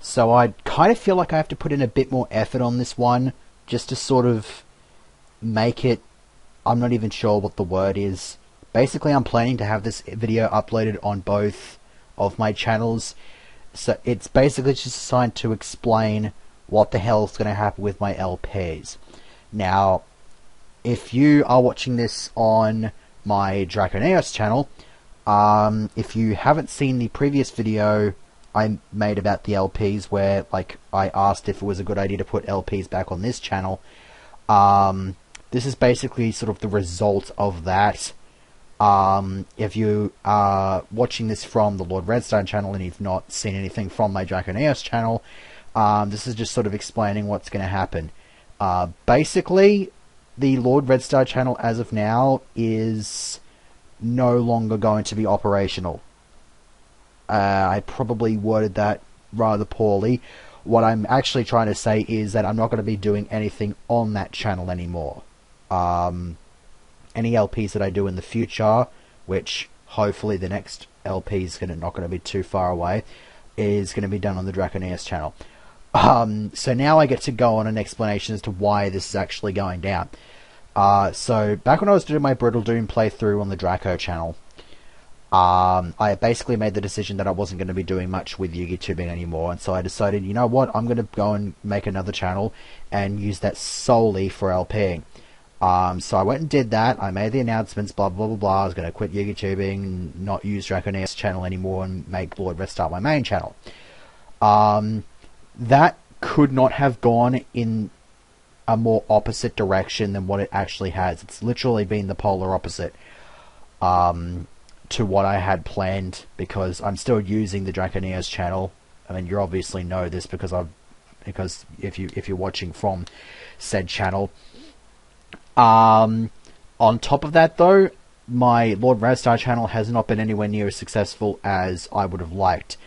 So I kind of feel like I have to put in a bit more effort on this one, just to sort of make it, I'm not even sure what the word is. Basically, I'm planning to have this video uploaded on both of my channels. So it's basically just designed to explain what the hell is going to happen with my LPs. Now, if you are watching this on my Draconeos channel, if you haven't seen the previous video I made about the LPs, where like I asked if it was a good idea to put LPs back on this channel, this is basically sort of the result of that. If you are watching this from the Lord Redstone channel and you've not seen anything from my Draconeos channel, this is just sort of explaining what's going to happen. Basically, the Lord Redstar channel as of now is no longer going to be operational. I probably worded that rather poorly. What I'm actually trying to say is that I'm not going to be doing anything on that channel anymore. Any LPs that I do in the future, which hopefully the next LP is not going to be too far away, is going to be done on the Draconeos channel. So now I get to go on an explanation as to why this is actually going down. So back when I was doing my Brittle Doom playthrough on the Draco channel, I basically made the decision that I wasn't going to be doing much with YugiTubing anymore, and so I decided, you know what, I'm going to go and make another channel and use that solely for LPing. So I went and did that. I made the announcements, blah blah blah blah. I was going to quit YugiTubing, not use Draconeos channel anymore, and make Lord Restart my main channel. That could not have gone in a more opposite direction than what it actually has. It's literally been the polar opposite to what I had planned, because I'm still using the Draconeos channel. I mean, you obviously know this because if you're watching from said channel. On top of that, though, my Lord Radstar channel has not been anywhere near as successful as I would have liked.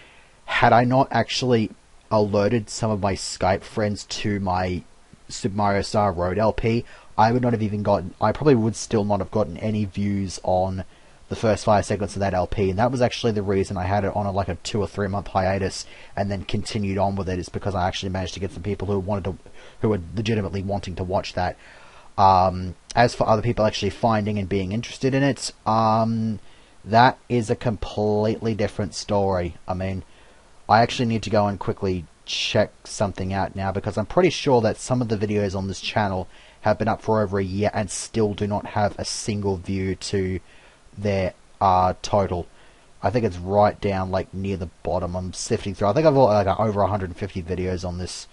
Had I not actually alerted some of my Skype friends to my Super Mario Star Road LP, I probably would still not have gotten any views on the first 5 seconds of that LP, and that was actually the reason I had it on like a 2 or 3 month hiatus and then continued on with it, is because I actually managed to get some people who were legitimately wanting to watch that. As for other people actually finding and being interested in it, that is a completely different story. I mean, I actually need to go and quickly check something out now, because I'm pretty sure that some of the videos on this channel have been up for over a year and still do not have a single view to their total. I think it's right down like near the bottom. I'm sifting through. I think I've got like over 150 videos on this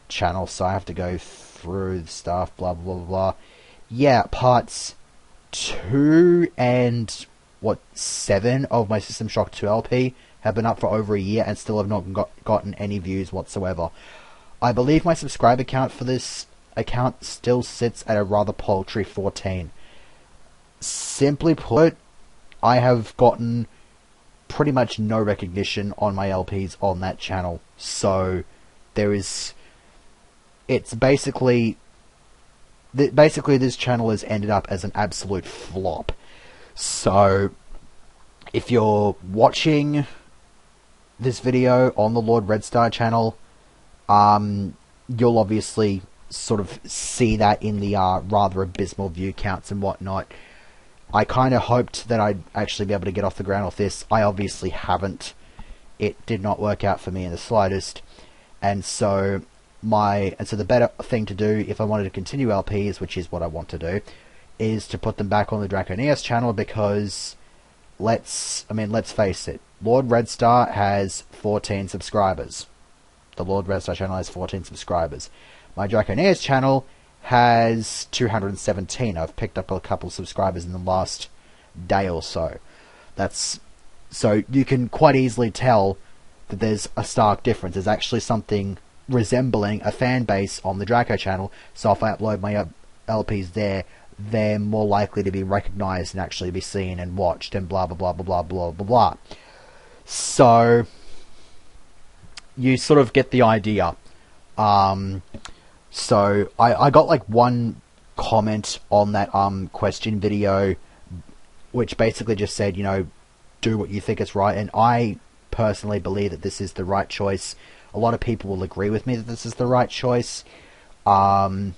channel, so I have to go through the stuff, blah blah blah blah. Yeah, parts 2 and 7 of my System Shock 2 LP have been up for over a year and still have not gotten any views whatsoever. I believe my subscriber count for this account still sits at a rather paltry 14. Simply put, I have gotten pretty much no recognition on my LPs on that channel. So it's basically this channel has ended up as an absolute flop. So if you're watching this video on the Lord Redstar channel, you'll obviously sort of see that in the rather abysmal view counts and whatnot. I kind of hoped that I'd actually be able to get off the ground with this. I obviously haven't. It did not work out for me in the slightest. And so the better thing to do if I wanted to continue LPs, which is what I want to do, is to put them back on the Draconeos channel, because let's face it, Lord Redstar has 14 subscribers. The Lord Redstar channel has 14 subscribers. My Draconeos channel has 217. I've picked up a couple of subscribers in the last day or so. So you can quite easily tell that there's a stark difference. There's actually something resembling a fan base on the Draco channel, so if I upload my LPs there, they're more likely to be recognized and actually be seen and watched and blah blah blah blah blah blah blah blah. So you sort of get the idea. So I got like one comment on that question video, which basically just said, do what you think is right, and I personally believe that this is the right choice. a lot of people will agree with me that this is the right choice. And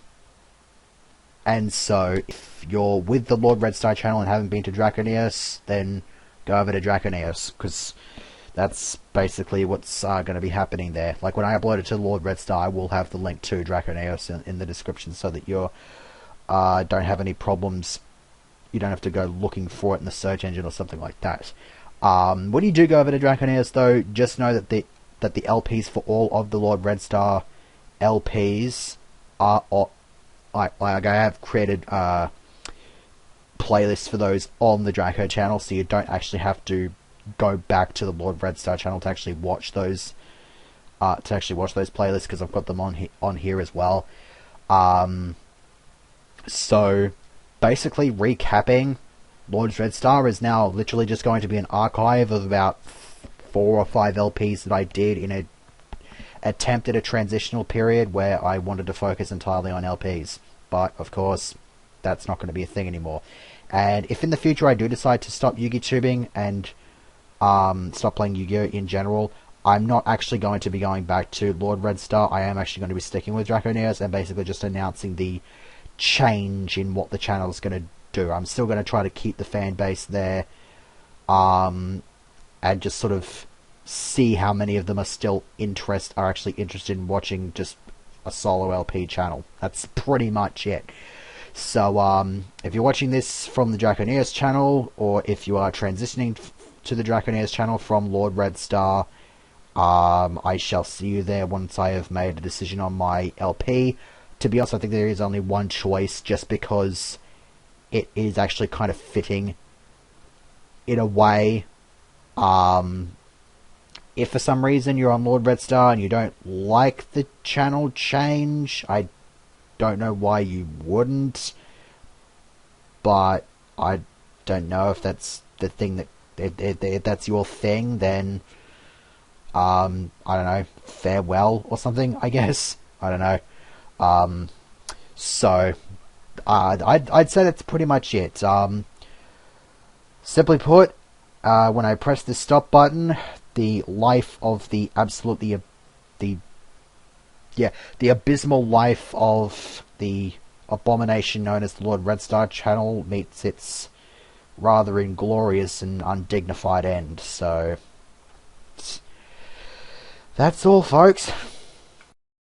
so, if you're with the Lord Red Star channel and haven't been to Draconeos, then go over to Draconeos, because that's basically what's going to be happening there. Like, when I upload it to Lord Red Star, I will have the link to Draconeos in the description, so that you don't have any problems. You don't have to go looking for it in the search engine or something like that. When you do go over to Draconeos, though, just know that the LPs for all of the Lord Red Star LPs are... I have created playlists for those on the Draco channel, so you don't actually have to go back to the Lord Red Star channel to actually watch those playlists, because I've got them on here as well. So basically, recapping, Lord Red Star is now literally just going to be an archive of about 4 or 5 LPs that I did in a attempt at a transitional period where I wanted to focus entirely on LPs. But, of course, that's not going to be a thing anymore. And if in the future I do decide to stop Yu-Gi tubing and stop playing Yu-Gi-Oh! In general, I'm not actually going to be going back to Lord Red Star. I am actually going to be sticking with Draconeos and basically just announcing the change in what the channel is going to do. I'm still going to try to keep the fan base there, and just sort of see how many of them are actually interested in watching just a solo LP channel. That's pretty much it. So, if you're watching this from the Draconeos channel, or if you are transitioning to the Draconeos channel from Lord Red Star, I shall see you there once I have made a decision on my LP. To be honest, I think there is only one choice, just because it is actually kind of fitting in a way. If for some reason you're on Lord Red Star and you don't like the channel change, I don't know why you wouldn't, but I don't know if that's the thing that if that's your thing, then I don't know, farewell or something, I guess. I don't know. So I'd say that's pretty much it. Simply put, when I press the stop button, the life of the abysmal life of the abomination known as the Lord Red Star channel meets its rather inglorious and undignified end. So that's all, folks.